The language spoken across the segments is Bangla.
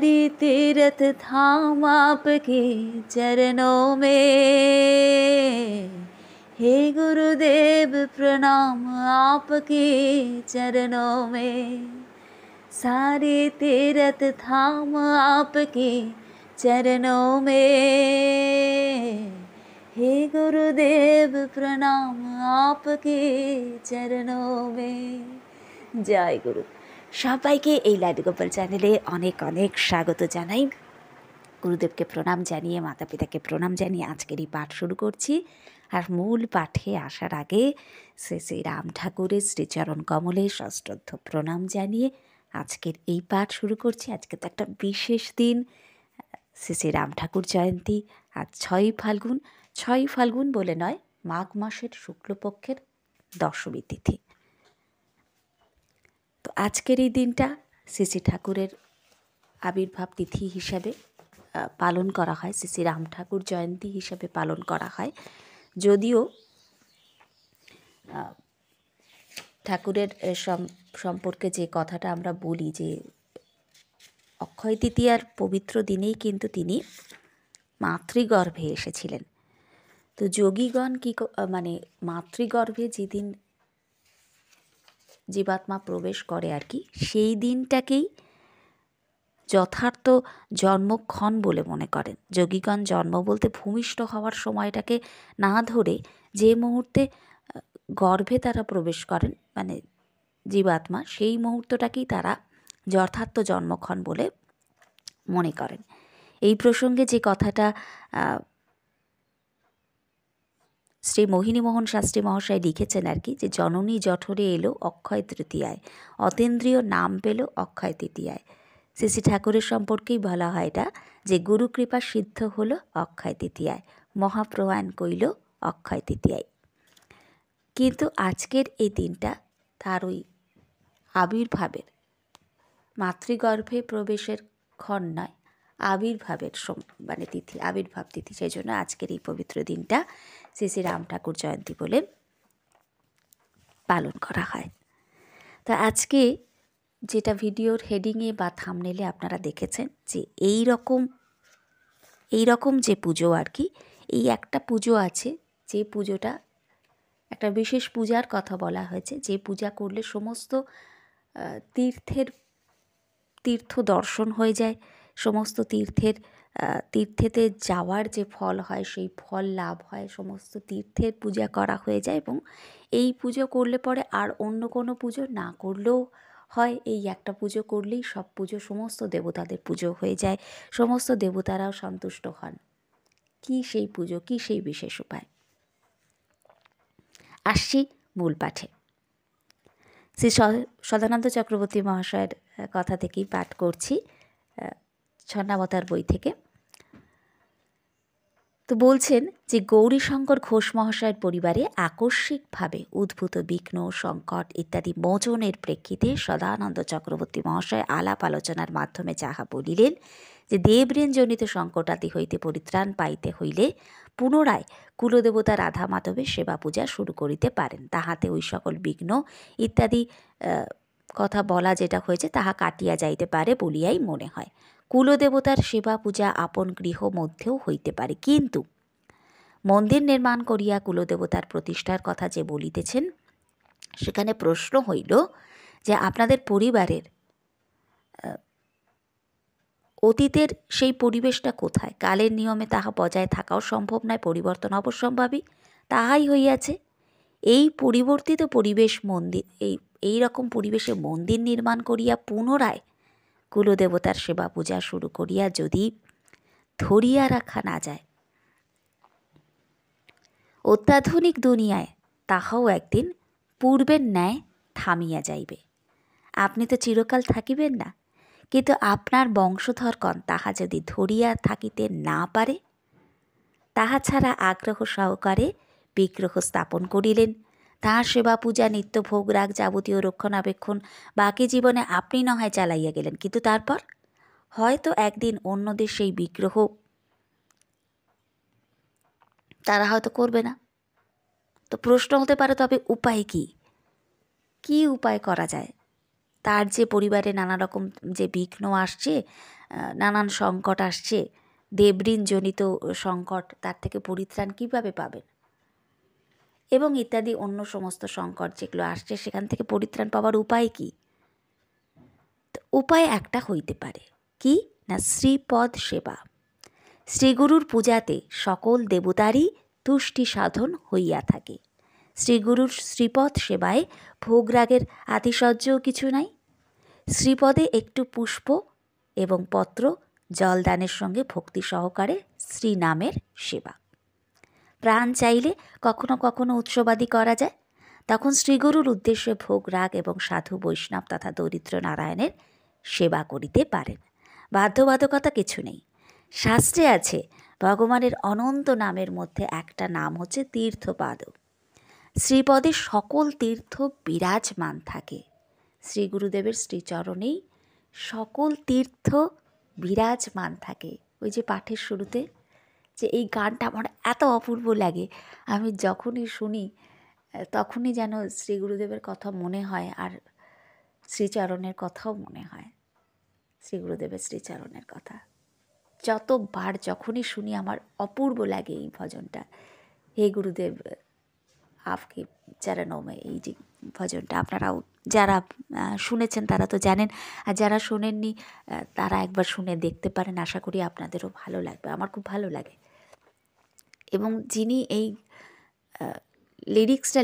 सारे तीरथ धाम आपके चरणों में। हे गुरुदेव प्रणाम आपके चरणों में। सारे तीरथ धाम आपके चरणों में। हे गुरुदेव प्रणाम आपके चरणों में। जय गुरु। সবাইকে এই লাড্ডু গোপাল চ্যানেলে অনেক অনেক স্বাগত জানাই। গুরুদেবকে প্রণাম জানিয়ে, মাতা পিতাকে প্রণাম জানিয়ে আজকের এই পাঠ শুরু করছি। আর মূল পাঠে আসার আগে শ্রী শ্রী রাম ঠাকুরের শ্রীচরণ কমলে সশ্রদ্ধ প্রণাম জানিয়ে আজকের এই পাঠ শুরু করছি। আজকে তো একটা বিশেষ দিন, শ্রী শ্রী রাম ঠাকুর জয়ন্তী। আজ 6ই ফাল্গুন। 6ই ফাল্গুন বলে নয়, মাঘ মাসের শুক্লপক্ষের দশমী তিথি। তো আজকের এই দিনটা শ্রী শ্রী ঠাকুরের আবির্ভাব তিথি হিসাবে পালন করা হয়, শ্রী শ্রী রাম ঠাকুর জয়ন্তী হিসাবে পালন করা হয়। যদিও ঠাকুরের সম্পর্কে যে কথাটা আমরা বলি যে অক্ষয় তৃতীয়ার পবিত্র দিনেই কিন্তু তিনি মাতৃগর্ভে এসেছিলেন। তো যোগীগণ মানে মাতৃগর্ভে যেদিন জীবাত্মা প্রবেশ করে আর কি, সেই দিনটাকেই যথার্থ জন্মক্ষণ বলে মনে করেন যোগীগণ। জন্ম বলতে ভূমিষ্ঠ হওয়ার সময়টাকে না ধরে যে মুহূর্তে গর্ভে তারা প্রবেশ করেন মানে জীবাত্মা, সেই মুহূর্তটাকেই তারা যথার্থ জন্মক্ষণ বলে মনে করেন। এই প্রসঙ্গে যে কথাটা শ্রী মোহিনীমোহন শাস্ত্রী মহাশয় লিখেছেন আর কি, যে জননী জঠরে এলো অক্ষয় তৃতীয়ায়, অতীন্দ্রিয় নাম পেল অক্ষয় তৃতীয়ায়। শ্রী শ্রী ঠাকুরের সম্পর্কেই বলা হয় এটা, যে গুরু কৃপা সিদ্ধ হলো অক্ষয় তৃতীয়ায়, মহাপ্রয়াণ কইল অক্ষয় তৃতীয়ায়। কিন্তু আজকের এই দিনটা তার ওই আবির্ভাবের, মাতৃগর্ভে প্রবেশের ক্ষণ নয়, আবির্ভাবের মানে তিথি, আবির্ভাব তিথি। সেই জন্য আজকের এই পবিত্র দিনটা শ্রী শ্রী রাম ঠাকুর জয়ন্তী বলে পালন করা হয়। তো আজকে যেটা ভিডিওর হেডিংয়ে বা থাম্বনেইলে আপনারা দেখেছেন, যে এই রকম যে পুজো আর কি, এই একটা পুজো আছে, যে পুজোটা একটা বিশেষ পূজার কথা বলা হয়েছে, যে পূজা করলে সমস্ত তীর্থ দর্শন হয়ে যায়, সমস্ত তীর্থেতে যাওয়ার যে ফল হয় সেই ফল লাভ হয়, সমস্ত তীর্থের পূজা করা হয়ে যায়। এবং এই পুজো করলে পরে আর অন্য কোনো পুজো না করলেও হয়, এই একটা পুজো করলেই সব পুজো, সমস্ত দেবতাদের পুজো হয়ে যায়, সমস্ত দেবতারাও সন্তুষ্ট হন। কি সেই পুজো, কি সেই বিশেষ উপায়? আসছি মূল পাঠে। শ্রী সদানন্দ চক্রবর্তী মহাশয়ের কথা থেকেই পাঠ করছি, ছন্নাবতার বই থেকে। তো বলছেন যে গৌরীশঙ্কর ঘোষ মহাশয়ের পরিবারে আকস্মিকভাবে উদ্ভূত বিঘ্ন, সংকট ইত্যাদি মোচনের প্রেক্ষিতে সদানন্দ চক্রবর্তী মহাশয় আলাপ আলোচনার মাধ্যমে যাহা বলিলেন, যে দেবঋণজনিত সংকটাদি হইতে পরিত্রাণ পাইতে হইলে পুনরায় কুলদেবতা রাধা মাধবের সেবা পূজা শুরু করিতে পারেন, তাহাতে ওই সকল বিঘ্ন ইত্যাদি কথা বলা যেটা হয়েছে তাহা কাটিয়া যাইতে পারে বলিয়াই মনে হয়। কুলদেবতার সেবা পূজা আপন গৃহ মধ্যেও হইতে পারে, কিন্তু মন্দির নির্মাণ করিয়া কুলদেবতার প্রতিষ্ঠার কথা যে বলিতেছেন, সেখানে প্রশ্ন হইল যে আপনাদের পরিবারের অতীতের সেই পরিবেশটা কোথায়? কালের নিয়মে তাহা বজায় থাকাও সম্ভব নয়, পরিবর্তন অবশ্যম্ভাবী, তাহাই হইয়াছে। এই পরিবর্তিত পরিবেশ এই রকম পরিবেশে মন্দির নির্মাণ করিয়া পুনরায় কুলদেবতার সেবা পূজা শুরু করিয়া যদি ধরিয়া রাখা না যায়, অত্যাধুনিক দুনিয়ায় তাহাও একদিন পূর্বের ন্যায় থামিয়া যাইবে। আপনি তো চিরকাল থাকিবেন না, কিন্তু আপনার বংশধরগণ তাহা যদি ধরিয়া থাকিতে না পারে, তাহা ছাড়া আগ্রহ সহকারে বিগ্রহ স্থাপন করিলেন, তাহার সেবা পূজা নিত্য ভোগ রাগ যাবতীয় রক্ষণাবেক্ষণ বাকি জীবনে আপনি না হয় চালাইয়া গেলেন, কিন্তু তারপর হয়তো একদিন অন্যদের সেই বিগ্রহ তারা হয়তো করবে না। তো প্রশ্ন হতে পারে, তবে উপায় কি? কি উপায় করা যায়? তার যে পরিবারে নানা রকম যে বিঘ্ন আসছে, নানান সংকট আসছে, দেবঋণজনিত সংকট, তার থেকে পরিত্রাণ কীভাবে পাবেন এবং ইত্যাদি অন্য সমস্ত সংকট যেগুলো আসছে সেখান থেকে পরিত্রাণ পাওয়ার উপায় কী? তো উপায় একটা হইতে পারে কি না, শ্রীপদ সেবা। শ্রীগুরুর পূজাতে সকল দেবতারই তুষ্টি সাধন হইয়া থাকে। শ্রীগুরুর শ্রীপদ সেবায় ভোগরাগের আতিশয্যও কিছু নাই। শ্রীপদে একটু পুষ্প এবং পত্র জলদানের সঙ্গে ভক্তি সহকারে শ্রীনামের সেবা। প্রাণ চাইলে কখনো কখনো উৎসবাদী করা যায়, তখন শ্রীগুরুর উদ্দেশ্যে ভোগ রাগ এবং সাধু বৈষ্ণব তথা দরিদ্র নারায়ণের সেবা করিতে পারেন। বাধ্যবাধকতা কিছু নেই। শাস্ত্রে আছে ভগবানের অনন্ত নামের মধ্যে একটা নাম হচ্ছে তীর্থপাদ। শ্রীপদে সকল তীর্থ বিরাজমান থাকে। শ্রী গুরুদেবের শ্রীচরণেই সকল তীর্থ বিরাজমান থাকে। ওই যে পাঠের শুরুতে যে এই গানটা আমার এত অপূর্ব লাগে, আমি যখনই শুনি তখনই যেন শ্রী গুরুদেবের কথা মনে হয়, আর শ্রীচরণের কথাও মনে হয়। শ্রী গুরুদেবের শ্রীচরণের কথা যতবার যখনই শুনি আমার অপূর্ব লাগে এই ভজনটা। হে গুরুদেব আপকে চরণোं में, এই যে ভজনটা আপনারাও যারা শুনেছেন তারা তো জানেন, আর যারা শোনেননি তারা একবার শুনে দেখতে পারেন। আশা করি আপনাদেরও ভালো লাগবে, আমার খুব ভালো লাগে। এবং যিনি এই লিরিক্সটা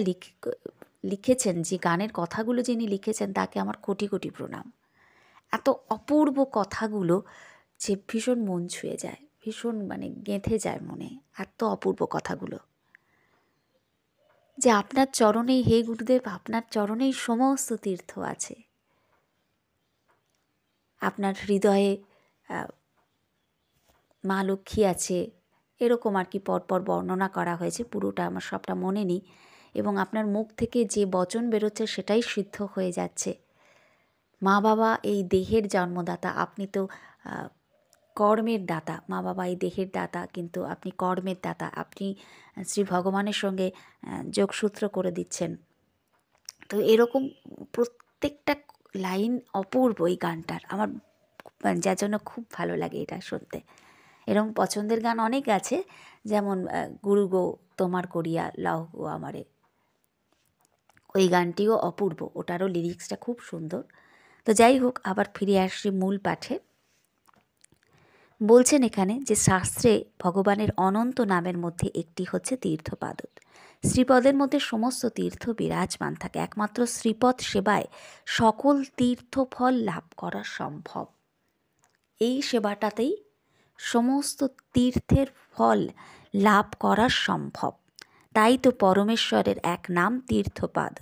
লিখেছেন, যে গানের কথাগুলো যিনি লিখেছেন, তাকে আমার কোটি কোটি প্রণাম। এত অপূর্ব কথাগুলো যে ভীষণ মন ছুঁয়ে যায়, ভীষণ মানে গেঁথে যায় মনে, এত অপূর্ব কথাগুলো। যে আপনার চরণেই, হে গুরুদেব, আপনার চরণেই সমস্ত তীর্থ আছে। আপনার হৃদয়ে মা লক্ষ্মী আছে, এরকম আর কি পরপর বর্ণনা করা হয়েছে, পুরোটা আমার সবটা মনে নেই। এবং আপনার মুখ থেকে যে বচন বেরোচ্ছে সেটাই সিদ্ধ হয়ে যাচ্ছে। মা বাবা এই দেহের জন্মদাতা, আপনি তো কর্মের দাতা। মা বাবা এই দেহের দাতা, কিন্তু আপনি কর্মের দাতা। আপনি শ্রী ভগবানের সঙ্গে যোগসূত্র করে দিচ্ছেন। তো এরকম প্রত্যেকটা লাইন অপূর্ব এই গানটার, আমার যার জন্য খুব ভালো লাগে এটা শুনতে। এরকম পছন্দের গান অনেক আছে, যেমন গুরু গো তোমার করিয়া লও গো আমারে, ওই গানটিও অপূর্ব, ওটারও লিরিক্সটা খুব সুন্দর। তো যাই হোক, আবার ফিরে আসছি মূল পাঠে। বলছেন এখানে যে শাস্ত্রে ভগবানের অনন্ত নামের মধ্যে একটি হচ্ছে তীর্থপাদ। শ্রীপদের মধ্যে সমস্ত তীর্থ বিরাজমান থাকে। একমাত্র শ্রীপদ সেবায় সকল তীর্থফল লাভ করা সম্ভব। এই সেবাটাতেই সমস্ত তীর্থের ফল লাভ করা সম্ভব। তাই তো পরমেশ্বরের এক নাম তীর্থপাদ।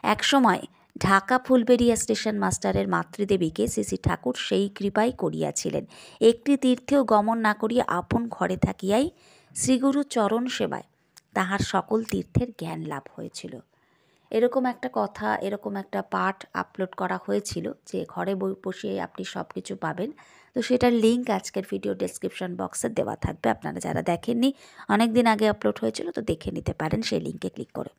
একসময় ঢাকা ফুলবেড়িয়া স্টেশন মাস্টারের মাতৃদেবীকে শ্রী ঠাকুর সেই কৃপাই করিয়াছিলেন। একটি তীর্থেও গমন না করিয়া আপন ঘরে থাকিয়াই শ্রীগুরু চরণ সেবায় তাহার সকল তীর্থের জ্ঞান লাভ হয়েছিল। এরকম একটা কথা, এরকম একটা পাঠ আপলোড করা হয়েছিল যে ঘরে বসে আপনি সব কিছু পাবেন। তো সেটার লিঙ্ক আজকের ভিডিও ডেসক্রিপশন বক্সে দেওয়া থাকবে। আপনারা যারা দেখেননি, অনেক দিন আগে আপলোড হয়েছিল, তো দেখে নিতে পারেন সেই লিঙ্কে ক্লিক করে।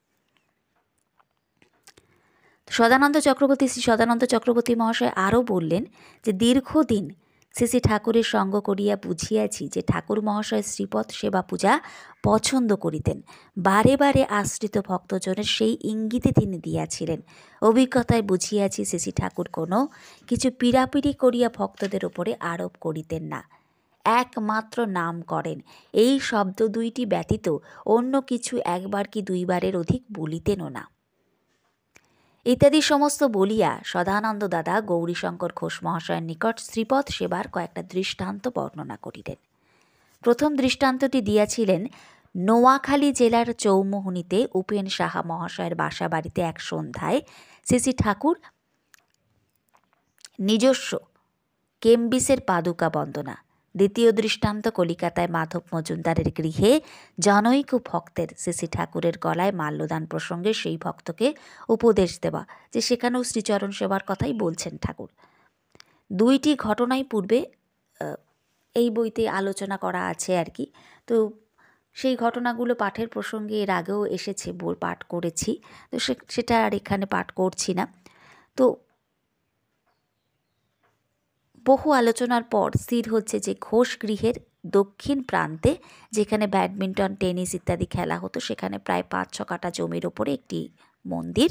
সদানন্দ চক্রবর্তী, শ্রী সদানন্দ চক্রবর্তী মহাশয় আরও বললেন যে দীর্ঘদিন শ্রী ঠাকুরের সঙ্গ করিয়া বুঝিয়াছি যে ঠাকুর মহাশয় শ্রীপদ সেবা পূজা পছন্দ করিতেন। বারে বারে আশ্রিত ভক্তজনের সেই ইঙ্গিতে তিনি দিয়াছিলেন। অভিজ্ঞতায় বুঝিয়াছি শ্রী ঠাকুর কোনো কিছু পীড়াপিড়ি করিয়া ভক্তদের ওপরে আরোপ করিতেন না, একমাত্র নাম করেন। এই শব্দ দুইটি ব্যতীত অন্য কিছু একবার কি দুইবারের অধিক বলিতেনও না। ইত্যাদি সমস্ত বলিয়া সদানন্দ দাদা গৌরীশঙ্কর ঘোষ মহাশয়ের নিকট শ্রীপদ সেবার কয়েকটা দৃষ্টান্ত বর্ণনা করিলেন। প্রথম দৃষ্টান্তটি দিয়াছিলেন নোয়াখালী জেলার চৌমুহনীতে উপেন সাহা মহাশয়ের বাসা বাড়িতে এক সন্ধ্যায় শ্রী ঠাকুর নিজস্ব কেম্বিসের পাদুকা বন্দনা। দ্বিতীয় দৃষ্টান্ত কলিকাতায় মাধব মজুমদারের গৃহে জনৈক ভক্তের শ্রী ঠাকুরের গলায় মাল্যদান প্রসঙ্গে সেই ভক্তকে উপদেশ দেওয়া, যে সেখানেও শ্রীচরণ সেবার কথাই বলছেন ঠাকুর। দুইটি ঘটনাই পূর্বে এই বইতে আলোচনা করা আছে আর কি। তো সেই ঘটনাগুলো পাঠের প্রসঙ্গে এর আগেও এসেছে, পাঠ করেছি, তো সেটা আর এখানে পাঠ করছি না। তো বহু আলোচনার পর স্থির হচ্ছে যে ঘোষ গৃহের দক্ষিণ প্রান্তে, যেখানে ব্যাডমিন্টন, টেনিস ইত্যাদি খেলা হতো, সেখানে প্রায় 5-6 কাঠা জমির ওপরে একটি মন্দির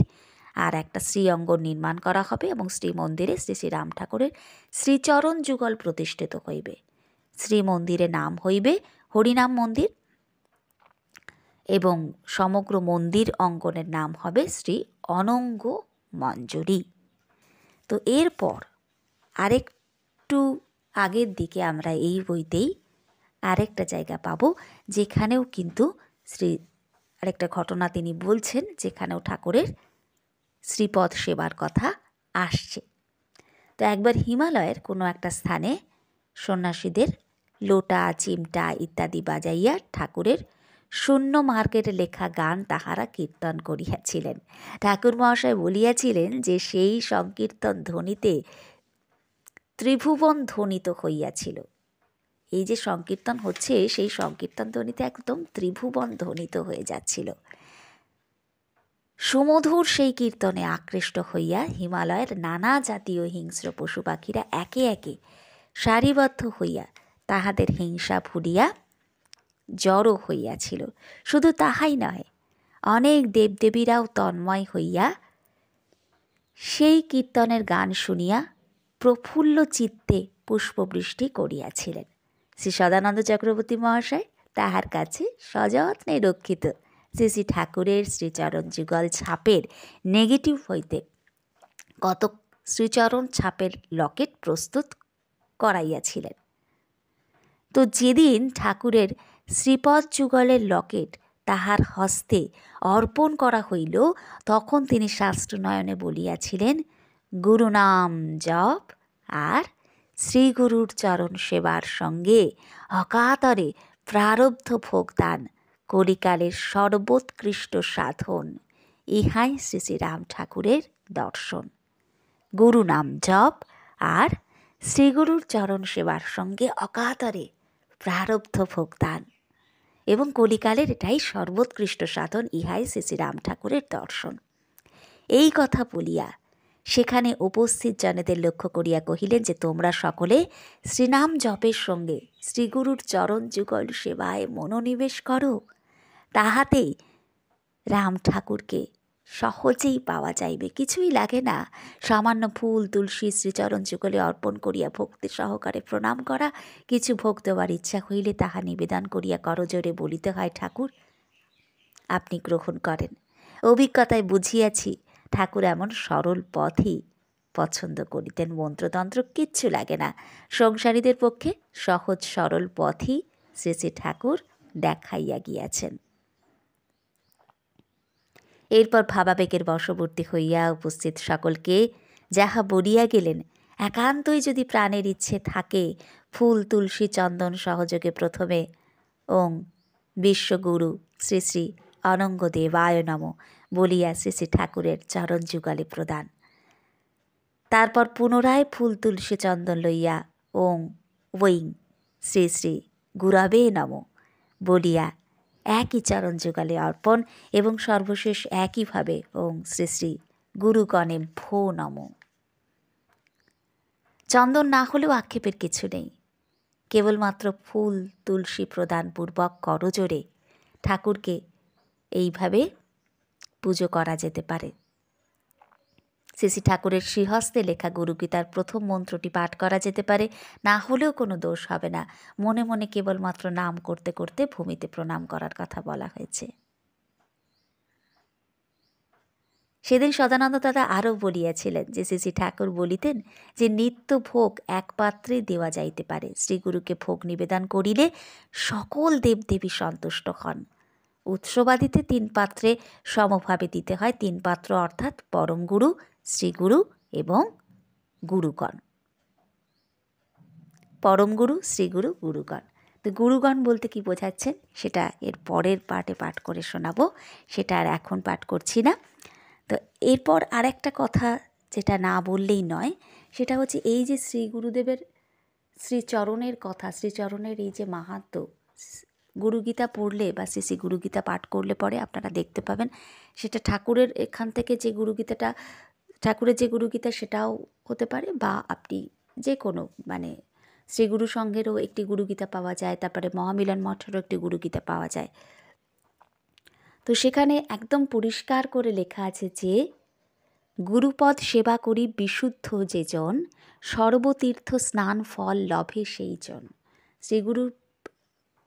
আর একটা শ্রীঅঙ্গন নির্মাণ করা হবে এবং শ্রী মন্দিরে শ্রী শ্রী রাম ঠাকুরের শ্রীচরণ যুগল প্রতিষ্ঠিত হইবে। শ্রী মন্দিরে নাম হইবে হরিনাম মন্দির এবং সমগ্র মন্দির অঙ্গনের নাম হবে শ্রী অনঙ্গ মঞ্জুরি। তো এরপর আরেকটু আগের দিকে আমরা এই বইতেই আরেকটা জায়গা পাবো, যেখানেও কিন্তু আরেকটা ঘটনা তিনি বলছেন, যেখানেও ঠাকুরের শ্রীপদ সেবার কথা আসছে। তো একবার হিমালয়ের কোনো একটা স্থানে সন্ন্যাসীদের লোটা, চিমটা ইত্যাদি বাজাইয়া ঠাকুরের শূন্য মার্গের লেখা গান তাহারা কীর্তন করিয়াছিলেন। ঠাকুর মহাশয় বলিয়াছিলেন যে সেই সংকীর্তন ধ্বনিতে ত্রিভুবন ধ্বনিত হইয়াছিল। এই যে সংকীর্তন হচ্ছে, সেই সংকীর্তন ধ্বনিতে একদম ত্রিভুবন ধ্বনিত হয়ে যাচ্ছিল। সুমধুর সেই কীর্তনে আকৃষ্ট হইয়া হিমালয়ের নানা জাতীয় হিংস্র পশু পাখিরা একে একে সারিবদ্ধ হইয়া তাহাদের হিংসা ভুলিয়া জড়ো হইয়াছিল। শুধু তাহাই নয়, অনেক দেবদেবীরাও তন্ময় হইয়া সেই কীর্তনের গান শুনিয়া প্রফুল্ল চিত্তে পুষ্পবৃষ্টি করিয়াছিলেন। শ্রী সদানন্দ চক্রবর্তী মহাশয় তাহার কাছে সযত্নে রক্ষিত শ্রী শ্রী ঠাকুরের শ্রীচরণ যুগল ছাপের নেগেটিভ হইতে কত শ্রীচরণ ছাপের লকেট প্রস্তুত করাইয়াছিলেন। তো যেদিন ঠাকুরের শ্রীপদ যুগলের লকেট তাহার হস্তে অর্পণ করা হইল, তখন তিনি শাস্ত্রনয়নে বলিয়াছিলেন, গুরু নাম জপ আর শ্রীগুরুর চরণ সেবার সঙ্গে অকাতরে প্রারব্ধ ভোগদান কলিকালের সর্বোৎকৃষ্ট সাধন, ইহাই শ্রী শ্রী রাম ঠাকুরের দর্শন। গুরু নাম জপ আর শ্রীগুরুর চরণ সেবার সঙ্গে অকাতরে প্রারব্ধ ভোগদান এবং কলিকালের এটাই সর্বোৎকৃষ্ট সাধন, ইহাই শ্রী শ্রী রাম ঠাকুরের দর্শন। এই কথা বলিয়া সেখানে উপস্থিত জনেদের লক্ষ্য করিয়া কহিলেন যে তোমরা সকলে শ্রীনাম জপের সঙ্গে শ্রীগুরুর চরণ যুগল সেবায় মনোনিবেশ করো, তাহাতেই রাম ঠাকুরকে সহজেই পাওয়া যাইবে। কিছুই লাগে না, সামান্য ফুল তুলসী শ্রীচরণ যুগলে অর্পণ করিয়া ভক্তি সহকারে প্রণাম করা, কিছু ভোগ দেওয়ার ইচ্ছা হইলে তাহা নিবেদন করিয়া করজোরে বলিতে হয়, ঠাকুর আপনি গ্রহণ করেন। অভিজ্ঞতায় বুঝিয়াছি ঠাকুর এমন সরল পথই পছন্দ করিতেন। মন্ত্রতন্ত্র কিচ্ছু লাগে না, সংসারীদের পক্ষে সহজ সরল পথই শ্রী শ্রী ঠাকুর দেখাইয়া গিয়াছেন। এরপর ভাবাবেগের বশবর্তী হইয়া উপস্থিত সকলকে যাহা বলিয়া গেলেন, একান্তই যদি প্রাণের ইচ্ছে থাকে, ফুল তুলসী চন্দন সহযোগে প্রথমে ওং বিশ্বগুরু শ্রী শ্রী অনঙ্গদেবায় নম বলিয়া শ্রী শ্রী ঠাকুরের চরণ যুগলে প্রদান, তারপর পুনরায় ফুল তুলসী চন্দন লইয়া ওং ওইং শ্রী শ্রী গুরবে নম বলিয়া একই চরণ যুগলে অর্পণ এবং সর্বশেষ একইভাবে ওং শ্রী শ্রী গুরুগণে ভো নম। চন্দন না হলেও আক্ষেপের কিছু নেই, কেবলমাত্র ফুল তুলসী প্রদানপূর্বক করজোরে ঠাকুরকে এইভাবে পুজো করা যেতে পারে। শ্রী শ্রী ঠাকুরের শ্রীহস্তে লেখা গুরুগীতার প্রথম মন্ত্রটি পাঠ করা যেতে পারে, না হলেও কোনো দোষ হবে না। মনে মনে কেবলমাত্র নাম করতে করতে ভূমিতে প্রণাম করার কথা বলা হয়েছে। সেদিন সদানন্দ দাদা আরও বলিয়াছিলেন যে শ্রী শ্রী ঠাকুর বলিতেন যে নিত্য ভোগ এক পাত্রে দেওয়া যাইতে পারে, শ্রীগুরুকে ভোগ নিবেদন করিলে সকল দেবদেবী সন্তুষ্ট হন। উৎসবাদিতে 3 পাত্রে সমভাবে দিতে হয়, 3 পাত্র অর্থাৎ পরম গুরু, শ্রীগুরু এবং গুরুগণ। পরম গুরু, শ্রীগুরু, গুরুগণ। তো গুরুগণ বলতে কি বোঝাচ্ছেন সেটা এর পরের পাঠে পাঠ করে শোনাবো, সেটা আর এখন পাঠ করছি না। তো এরপর আরেকটা কথা যেটা না বললেই নয়, সেটা হচ্ছে এই যে শ্রী গুরুদেবের শ্রীচরণের কথা, শ্রীচরণের এই যে মাহাত্ম্য, গুরুগীতা পড়লে বা শ্রী শ্রী গুরুগীতা পাঠ করলে পরে আপনারা দেখতে পাবেন সেটা ঠাকুরের এখান থেকে যে গুরুগীতাটা, ঠাকুরের যে গুরুগীতা সেটাও হতে পারে, বা আপনি যে কোনো মানে শ্রীগুরু সংঘেরও একটি গুরুগীতা পাওয়া যায়, তারপরে মহামিলন মঠেরও একটি গুরুগীতা পাওয়া যায়। তো সেখানে একদম পরিষ্কার করে লেখা আছে যে গুরুপদ সেবা করি বিশুদ্ধ যে জন, সর্বতীর্থ স্নান ফল লভে সেই জন। শ্রীগুরুর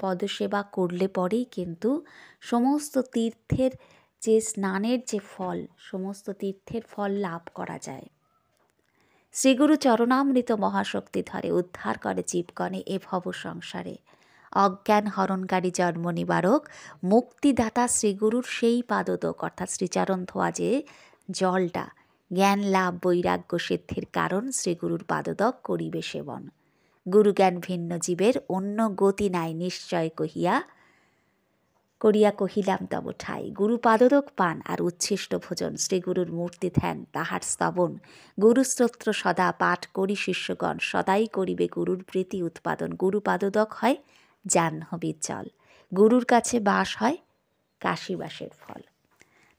পদসেবা করলে পরেই কিন্তু সমস্ত তীর্থের যে স্নানের যে ফল, সমস্ত তীর্থের ফল লাভ করা যায়। শ্রীগুরু চরণামৃত মহাশক্তি ধরে উদ্ধার করে জীবগণে এ ভব সংসারে। অজ্ঞান হরণকারী জন্ম নিবারক মুক্তিদাতা শ্রীগুরুর সেই পাদোদক, অর্থাৎ শ্রীচরণ ধোয়া যে জলটা, জ্ঞান লাভ বৈরাগ্য সিদ্ধির কারণ শ্রীগুরুর পাদোদক করিবে সেবন। গুরুজ্ঞান ভিন্ন জীবের অন্য গতি নাই নিশ্চয় করিয়া কহিলাম তব ঠাই। গুরু পাদোদক পান আর উচ্ছিষ্ট ভোজন, শ্রীগুরুর মূর্তি ধ্যান তাহার স্তবন। গুরুস্তোত্র সদা পাঠ করি শিষ্যগণ, সদাই করিবে গুরুর প্রীতি উৎপাদন। গুরু পাদোদক হয় জাহ্নবীর জল, গুরুর কাছে বাস হয় কাশীবাসের ফল।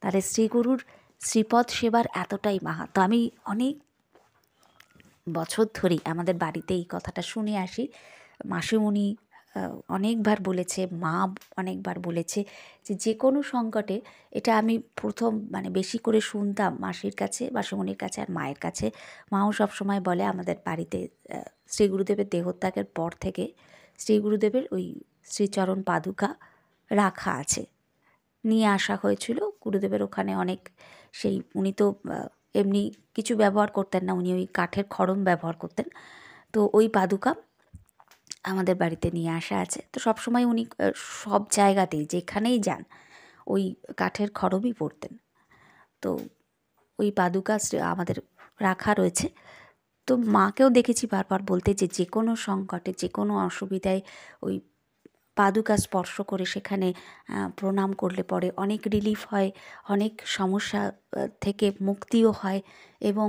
তাহলে শ্রীগুরুর শ্রীপদ সেবার এতটাই মাহাত্ম্য। আমি অনেক বছর ধরেই আমাদের বাড়িতে এই কথাটা শুনে আসি। মাসিমণি অনেকবার বলেছে, মা অনেকবার বলেছে যে কোনো সংকটে, এটা আমি প্রথম মানে বেশি করে শুনতাম মাসির কাছে, মাসিমণির কাছে আর মায়ের কাছে। মাও সবসময় বলে আমাদের বাড়িতে শ্রী গুরুদেবের দেহত্যাগের পর থেকে শ্রী গুরুদেবের ওই শ্রীচরণ পাদুকা রাখা আছে, নিয়ে আসা হয়েছিল গুরুদেবের ওখানে অনেক। সেই উনি তো এমনি কিছু ব্যবহার করতেন না, উনি ওই কাঠের খড়ম ব্যবহার করতেন। তো ওই পাদুকা আমাদের বাড়িতে নিয়ে আসা আছে। তো সবসময় উনি সব জায়গাতেই যেখানেই যান ওই কাঠের খড়মই পরতেন। তো ওই পাদুকা আমাদের রাখা রয়েছে। তো মাকেও দেখেছি বারবার বলতে যে কোনো সংকটে, যে কোনো অসুবিধায় ওই পাদুকা স্পর্শ করে সেখানে প্রণাম করলে পরে অনেক রিলিফ হয়, অনেক সমস্যা থেকে মুক্তিও হয় এবং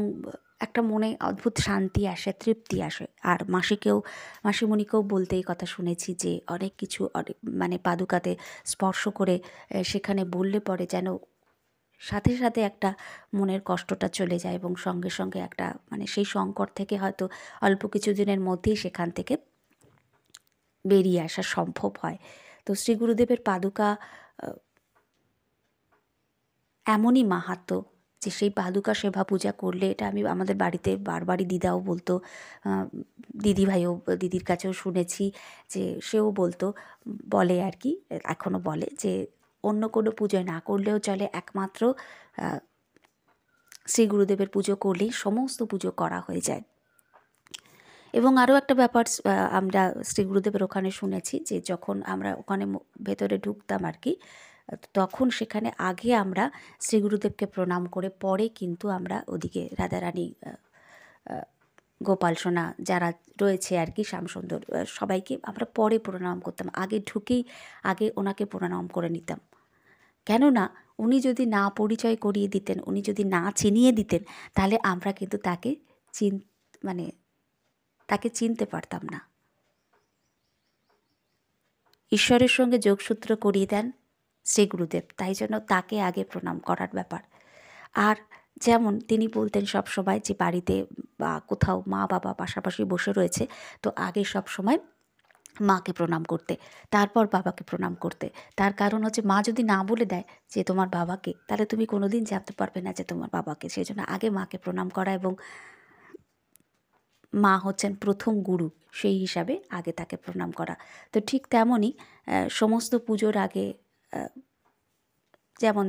একটা মনে অদ্ভুত শান্তি আসে, তৃপ্তি আসে। আর মাসিমণিকেও বলতে এই কথা শুনেছি যে অনেক কিছু মানে পাদুকাতে স্পর্শ করে সেখানে বললে পরে যেন সাথে সাথে একটা মনের কষ্টটা চলে যায় এবং সঙ্গে সঙ্গে একটা মানে সেই সংকট থেকে হয়তো অল্প কিছু দিনের মধ্যেই সেখান থেকে বেরিয়ে আসা সম্ভব হয়। তো শ্রী গুরুদেবের পাদুকা এমনই মাহাত্ম্য যে সেই পাদুকা সেবা পূজা করলে, এটা আমি আমাদের বাড়িতে বারবারই দিদাও বলতো, দিদিভাইও, দিদির কাছেও শুনেছি যে সেও বলতো, বলে আর কি, এখনও বলে যে অন্য কোনো পুজো না করলেও চলে, একমাত্র শ্রী গুরুদেবের পুজো করলেই সমস্ত পুজো করা হয়ে যায়। এবং আরও একটা ব্যাপার আমরা শ্রী গুরুদেবের ওখানে শুনেছি যে যখন আমরা ওখানে ভেতরে ঢুকতাম আর কি, তখন সেখানে আগে আমরা শ্রী গুরুদেবকে প্রণাম করে পরে কিন্তু আমরা ওদিকে রাধারানী, গোপাল সোনা যারা রয়েছে আর কি, শ্যামসুন্দর, সবাইকে আমরা পরে প্রণাম করতাম। আগে ঢুকেই আগে ওনাকে প্রণাম করে নিতাম। কেননা উনি যদি না পরিচয় করিয়ে দিতেন, উনি যদি না চিনিয়ে দিতেন, তাহলে আমরা কিন্তু তাকে তাকে চিনতে পারতাম না। ঈশ্বরের সঙ্গে যোগসূত্র করিয়ে দেন শ্রী গুরুদেব, তাই জন্য তাকে আগে প্রণাম করার ব্যাপার। আর যেমন তিনি বলতেন সবসময় যে বাড়িতে বা কোথাও মা বাবা পাশাপাশি বসে রয়েছে, তো আগে সবসময় মাকে প্রণাম করতে, তারপর বাবাকে প্রণাম করতে। তার কারণ হচ্ছে মা যদি না বলে দেয় যে তোমার বাবাকে, তাহলে তুমি কোনোদিন জানতে পারবে না যে তোমার বাবাকে। সেই জন্য আগে মাকে প্রণাম করা এবং মা হচ্ছেন প্রথম গুরু, সেই হিসাবে আগে তাকে প্রণাম করা। তো ঠিক তেমনই সমস্ত পুজোর আগে যেমন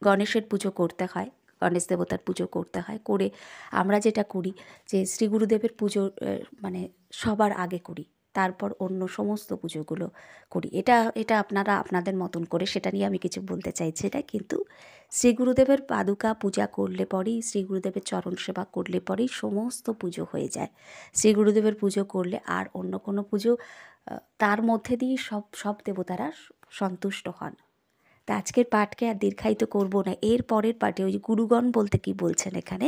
গণেশের পুজো করতে হয়, গণেশ দেবতার পুজো করতে হয়, করে আমরা যেটা করি যে শ্রী গুরুদেবের পুজো মানে সবার আগে করি, তারপর অন্য সমস্ত পুজোগুলো করি। এটা আপনারা আপনাদের মতন করে, সেটা নিয়ে আমি কিছু বলতে চাইছি না। কিন্তু শ্রী গুরুদেবের পাদুকা পূজা করলে পরেই, শ্রী গুরুদেবের চরণ সেবা করলে পরেই সমস্ত পুজো হয়ে যায়। শ্রী গুরুদেবের পুজো করলে আর অন্য কোনো পুজো তার মধ্যে দিয়েই সব দেবতারা সন্তুষ্ট হন। তা আজকের পাঠকে আর দীর্ঘায়িত করব না। এর পরের পাঠে ওই গুরুগণ বলতে কি বলছেন এখানে,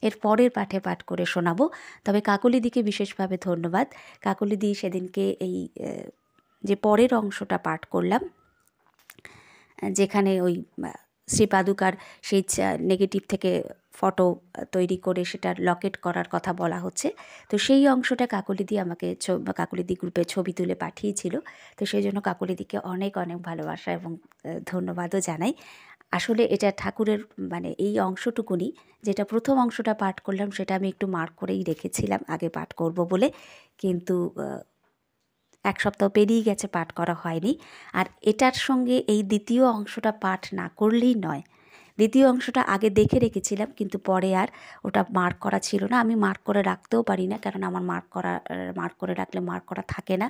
এর পরের পাঠে পাঠ করে শোনাবো। তবে কাকলিদিকে বিশেষভাবে ধন্যবাদ। কাকলিদি সেদিনকে এই যে পরের অংশটা পাঠ করলাম, যেখানে ওই শ্রীপাদুকার সেই নেগেটিভ থেকে ফটো তৈরি করে সেটার লকেট করার কথা বলা হচ্ছে। তো সেই অংশটা কাকলিদি আমাকে কাকলিদি গ্রুপে ছবি তুলে পাঠিয়েছিল। তো সেই জন্য কাকলিদিকে অনেক অনেক ভালোবাসা এবং ধন্যবাদও জানাই। আসলে এটা ঠাকুরের মানে এই অংশটুকুনি, যেটা প্রথম অংশটা পাঠ করলাম সেটা আমি একটু মার্ক করেই রেখেছিলাম আগে পাঠ করব বলে, কিন্তু 1 সপ্তাহ পেরিয়ে গেছে, পাঠ করা হয়নি। আর এটার সঙ্গে এই দ্বিতীয় অংশটা পাঠ না করলেই নয়। দ্বিতীয় অংশটা আগে দেখে রেখেছিলাম, কিন্তু পরে আর ওটা মার্ক করা ছিল না। আমি মার্ক করে রাখতেও পারি না, কারণ আমার মার্ক করে রাখলে মার্ক করা থাকে না।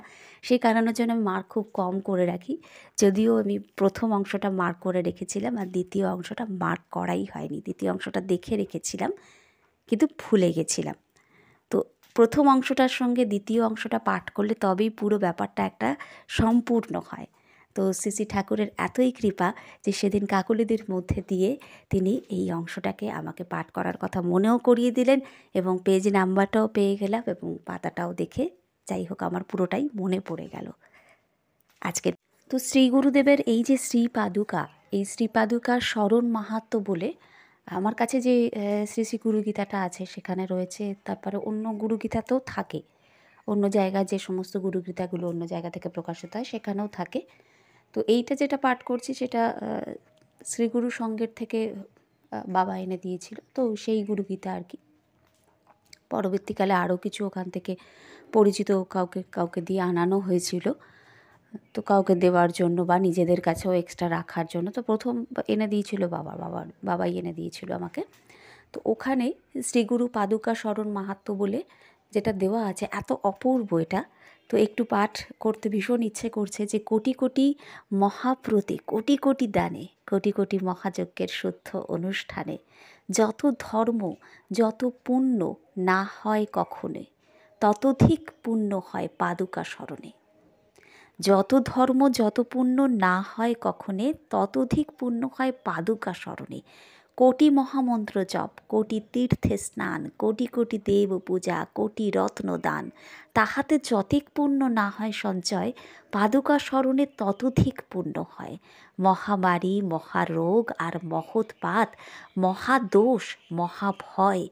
সেই কারণের জন্য আমি মার্ক খুব কম করে রাখি। যদিও আমি প্রথম অংশটা মার্ক করে রেখেছিলাম আর দ্বিতীয় অংশটা মার্ক করাই হয়নি। দ্বিতীয় অংশটা দেখে রেখেছিলাম কিন্তু ভুলে গেছিলাম। তো প্রথম অংশটার সঙ্গে দ্বিতীয় অংশটা পাঠ করলে তবেই পুরো ব্যাপারটা একটা সম্পূর্ণ হয়। তো শ্রী ঠাকুরের এতই কৃপা যে সেদিন কাকলিদির মধ্যে দিয়ে তিনি এই অংশটাকে আমাকে পাঠ করার কথা মনেও করিয়ে দিলেন, এবং পেজ নাম্বারটাও পেয়ে গেলাম এবং পাতাটাও দেখে যাই হোক আমার পুরোটাই মনে পড়ে গেল আজকে। তো শ্রী গুরুদেবের এই যে শ্রীপাদুকা, এই শ্রীপাদুকার স্মরণ মাহাত্ম্য বলে আমার কাছে যে শ্রী শ্রী গুরুগীতাটা আছে সেখানে রয়েছে, তারপরে অন্য গুরুগীতাতেও থাকে। অন্য জায়গায় যে সমস্ত গুরুগীতাগুলো অন্য জায়গা থেকে প্রকাশিত হয় সেখানেও থাকে। তো এইটা যেটা পাঠ করছি সেটা শ্রীগুরু সঙ্গের থেকে বাবা এনে দিয়েছিল, তো সেই গুরুগীতা আর কি। পরবর্তীকালে আরও কিছু ওখান থেকে পরিচিত কাউকে দিয়ে আনানো হয়েছিল, তো কাউকে দেওয়ার জন্য বা নিজেদের কাছেও এক্সট্রা রাখার জন্য। তো প্রথম এনে দিয়েছিল বাবাই এনে দিয়েছিল আমাকে। তো ওখানে শ্রীগুরু পাদুকা স্মরণ মাহাত্ম্য বলে যেটা দেওয়া আছে, এত অপূর্ব এটা। তো একটু পাঠ করতে ভীষণ ইচ্ছে করছে যে কোটি কোটি মহাপ্রতি কোটি কোটি দানে কোটি কোটি মহাযজ্ঞের শুদ্ধ অনুষ্ঠানে যত ধর্ম যত পুণ্য না হয় কখনো, ততোধিক পুণ্য হয় পাদুকা স্মরণে। যত ধর্ম যত পুণ্য না হয় কখনে, ততোধিক পুণ্য হয় পাদুকা স্মরণে। কোটি মহামন্ত্র জপ, কোটি তীর্থে স্নান, কোটি কোটি দেব পূজা, কোটি রত্ন দান, তাহাতে যতিক পুণ্য না হয় সঞ্চয়, পাদুকা স্মরণে ততোধিক পুণ্য হয়। মহামারী মহারোগ আর মহৎপাত, মহাদোষ মহাভয়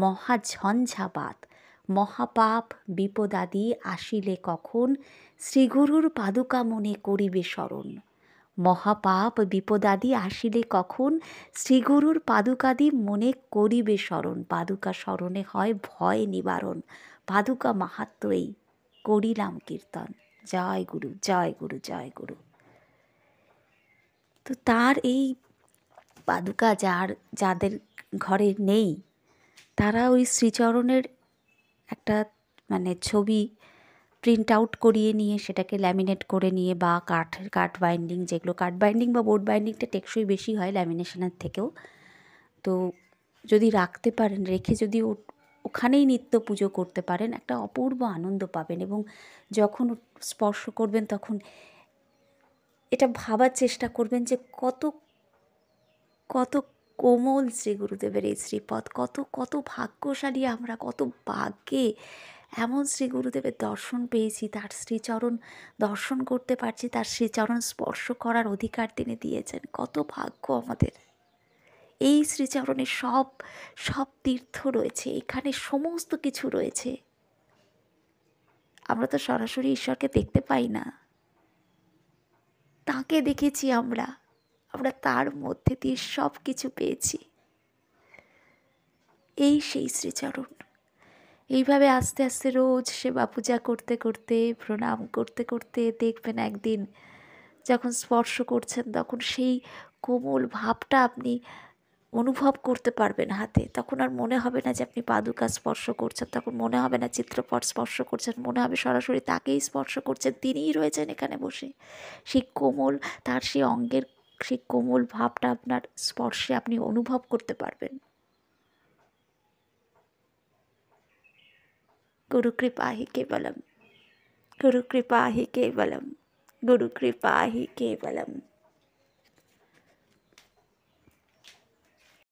মহাঝঞ্ঝাবাত, মহাপাপ বিপদাদি আসিলে কখন, শ্রীগুরুর পাদুকা মনে করিবে স্মরণ। মহাপাপ বিপদাদি আসিলে কখন, শ্রীগুরুর পাদুকাদি মনে করিবে স্মরণ। পাদুকা স্মরণে হয় ভয় নিবারণ, পাদুকা মাহাত্ম্যই করিলাম কীর্তন। জয় গুরু জয় গুরু জয় গুরু। তো তার এই পাদুকা যাদের ঘরে নেই, তারা ওই শ্রীচরণের একটা মানে ছবি প্রিন্ট আউট করিয়ে নিয়ে সেটাকে ল্যামিনেট করে নিয়ে, বা কাঠ বাইন্ডিং, যেগুলো কাঠ বাইন্ডিং বা বোর্ড বাইন্ডিংটা টেকসই বেশি হয় ল্যামিনেশনের থেকেও। তো যদি রাখতে পারেন, রেখে যদি ওখানেই নিত্য পুজো করতে পারেন, একটা অপূর্ব আনন্দ পাবেন। এবং যখন স্পর্শ করবেন তখন এটা ভাবার চেষ্টা করবেন যে কত কত কোমল শ্রী গুরুদেবের এই শ্রীপদ, কত কত ভাগ্যশালী আমরা, কত ভাগ্যে এমন শ্রী গুরুদেবের দর্শন পেয়েছি, তার শ্রীচরণ দর্শন করতে পারছি, তার শ্রীচরণ স্পর্শ করার অধিকার তিনি দিয়েছেন। কত ভাগ্য আমাদের। এই শ্রীচরণে সব সব তীর্থ রয়েছে, এখানে সমস্ত কিছু রয়েছে। আমরা তো সরাসরি ঈশ্বরকে দেখতে পাই না, তাকে দেখেছি আমরা তার মধ্যে দিয়ে সব কিছু পেয়েছি। এই সেই শ্রীচরণ। এইভাবে আস্তে আস্তে রোজ সেবা পূজা করতে করতে, প্রণাম করতে করতে দেখবেন একদিন যখন স্পর্শ করছেন তখন সেই কোমল ভাবটা আপনি অনুভব করতে পারবেন হাতে। তখন আর মনে হবে না যে আপনি পাদুকা স্পর্শ করছেন, তখন মনে হবে না চিত্রপট স্পর্শ করছেন, মনে হবে সরাসরি তাকেই স্পর্শ করছেন, তিনিই রয়েছেন এখানে বসে। সেই কোমল, তার সেই অঙ্গের সেই কোমল ভাবটা আপনার স্পর্শে আপনি অনুভব করতে পারবেন। गुरु कृपा ही केवलम, गुरु कृपा ही केवलम, गुरु कृपा ही केवलम।